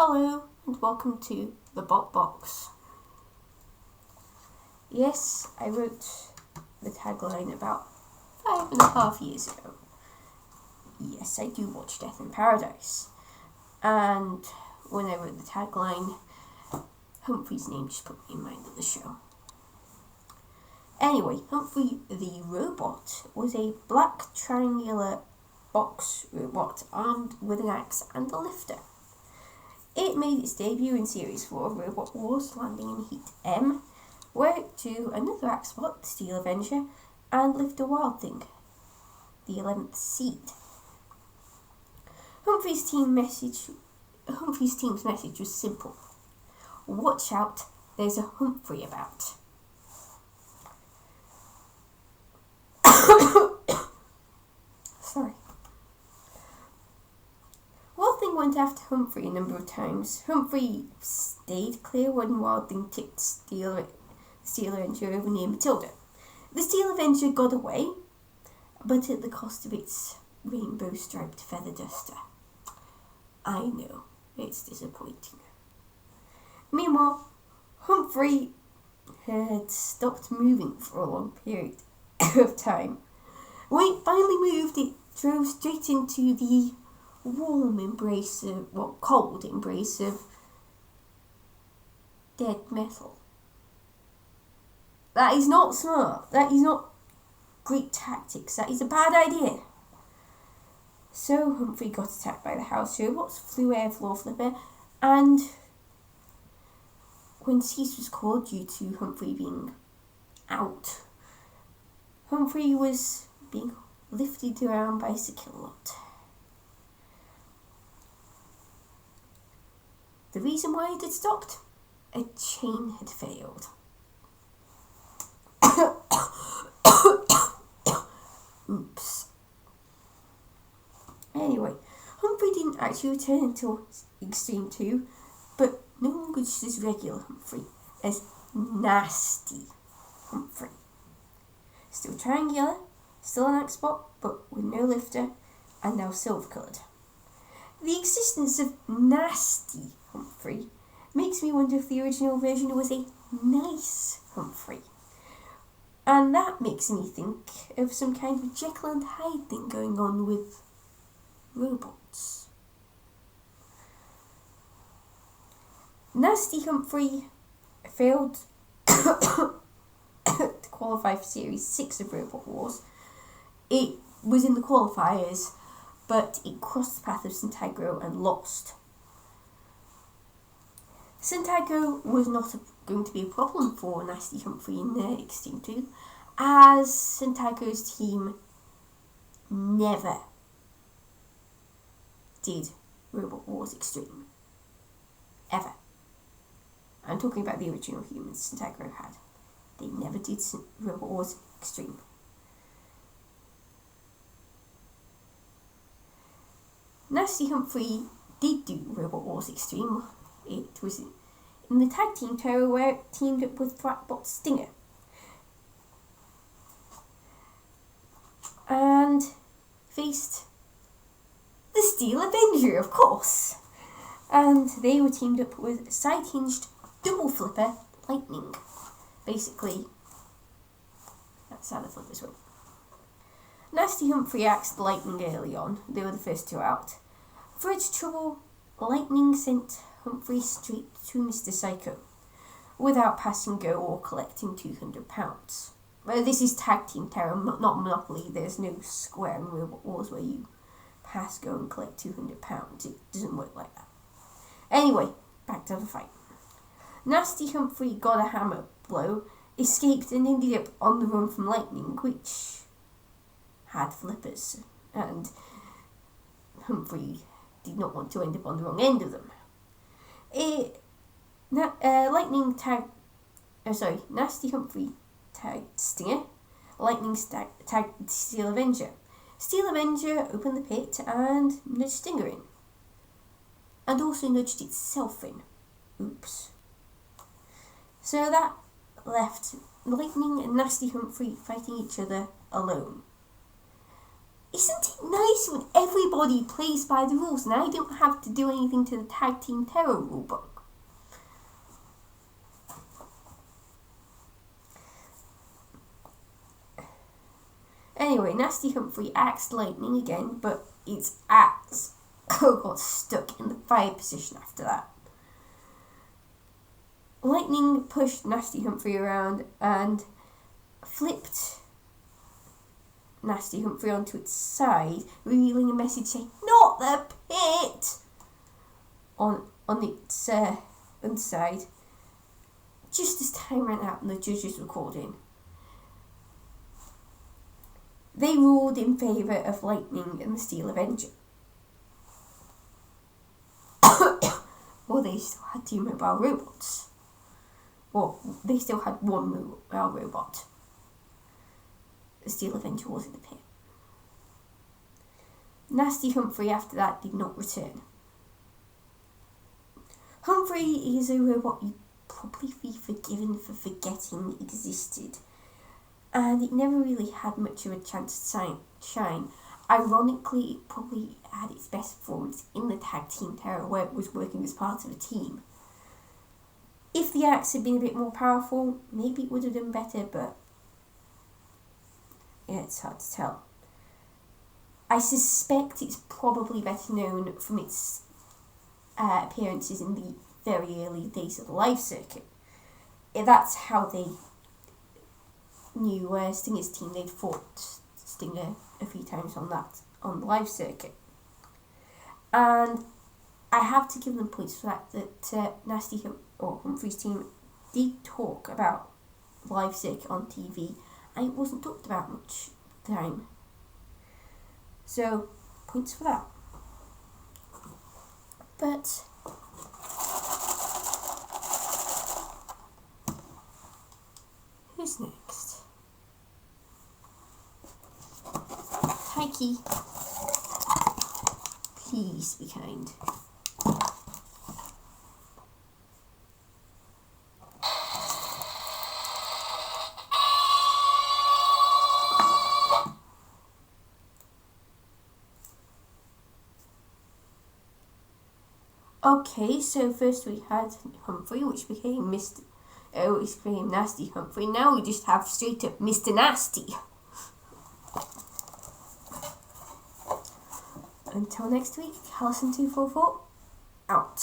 Hello and welcome to the Bot Box. Yes, I wrote the tagline about 5.5 years ago. Yes, I do watch Death in Paradise. And when I wrote the tagline, Humphrey's name just put me in mind of the show. Anyway, Humphrey the robot was a black triangular box robot armed with an axe and a lifter. It made its debut in Series 4 of Robot Wars, landing in Heat M, where it drew another axebot, the Steel Avenger, and lift a wild thing, the 11th Seed. Humphrey's team's message was simple. Watch out, there's a Humphrey about. Sorry. Wild Thing went after Humphrey a number of times. Humphrey stayed clear when Wild Thing tipped Steel Avenger over near Matilda. The Steel Avenger got away, but at the cost of its rainbow-striped feather duster. I know, it's disappointing. Meanwhile, Humphrey had stopped moving for a long period of time. When it finally moved, it drove straight into the cold embrace of dead metal. That is not smart. That is not great tactics. That is a bad idea. So Humphrey got attacked by the house robots, flew air floor flipper, and when cease was called due to Humphrey being out, Humphrey was being lifted around by Secure-Lot. The reason why it had stopped? A chain had failed. Oops. Anyway, Humphrey didn't actually return until Extreme 2, but no longer just as regular Humphrey, as Nasty Humphrey. Still triangular, still an axebot, but with no lifter, and now silver-coloured. The existence of Nasty Humphrey makes me wonder if the original version was a nice Humphrey. And that makes me think of some kind of Jekyll and Hyde thing going on with robots. Nasty Humphrey failed to qualify for Series 6 of Robot Wars. It was in the qualifiers, but it crossed the path of Syntegro and lost. Syntegro was not going to be a problem for Nasty Humphrey in the Extreme 2, as Syntegro's team never did Robot Wars Extreme. Ever. I'm talking about the original humans Syntegro had. They never did Robot Wars Extreme. Nasty Humphrey did do Robot Wars Extreme. It was in the tag team tower where it teamed up with Flatbot Stinger. And faced the Steel Avenger, of course. And they were teamed up with side-hinged double flipper Lightning. Basically, that's how the flippers work. Nasty Humphrey axed Lightning early on. They were the first two out. For its trouble, Lightning sent Humphrey straight to Mr. Psycho, without passing go or collecting £200. Well, this is tag team terror, not Monopoly. There's no square in Robot Wars where you pass go and collect £200. It doesn't work like that. Anyway, back to the fight. Nasty Humphrey got a hammer blow, escaped and ended up on the run from Lightning, which had flippers, and Humphrey did not want to end up on the wrong end of them. Nasty Humphrey tagged Stinger. Lightning tagged Steel Avenger. Steel Avenger opened the pit and nudged Stinger in. And also nudged itself in. Oops. So that left Lightning and Nasty Humphrey fighting each other alone. Isn't it nice when everybody plays by the rules and I don't have to do anything to the Tag Team Terror rulebook? Anyway, Nasty Humphrey axed Lightning again, but its axe got stuck in the fire position after that. Lightning pushed Nasty Humphrey around and flipped Nasty Humphrey onto its side, revealing a message saying, "Not the pit!" on its underside, just as time ran out and the judges were called in. They ruled in favour of Lightning and the Steel Avenger. Well, they still had 2 mobile robots. Well, they still had 1 mobile robot. The Steel Avenger was in the pit. Nasty Humphrey after that did not return. Humphrey is a robot you'd probably be forgiven for forgetting existed, and it never really had much of a chance to shine. Ironically, it probably had its best performance in the Tag Team Terror, where it was working as part of a team. If the axe had been a bit more powerful, maybe it would have done better, but yeah, it's hard to tell. I suspect it's probably better known from its appearances in the very early days of the live circuit. That's how they knew Stinger's team. They'd fought Stinger a few times on the live circuit. And I have to give them points for that Nasty Humphrey's team did talk about live circuit on TV, and it wasn't talked about much at the time. So, points for that. But who's next? Heike. Please be kind. Okay, so first we had Humphrey, which became Nasty Humphrey. Now we just have straight up Mr. Nasty. Until next week, Allison244 out.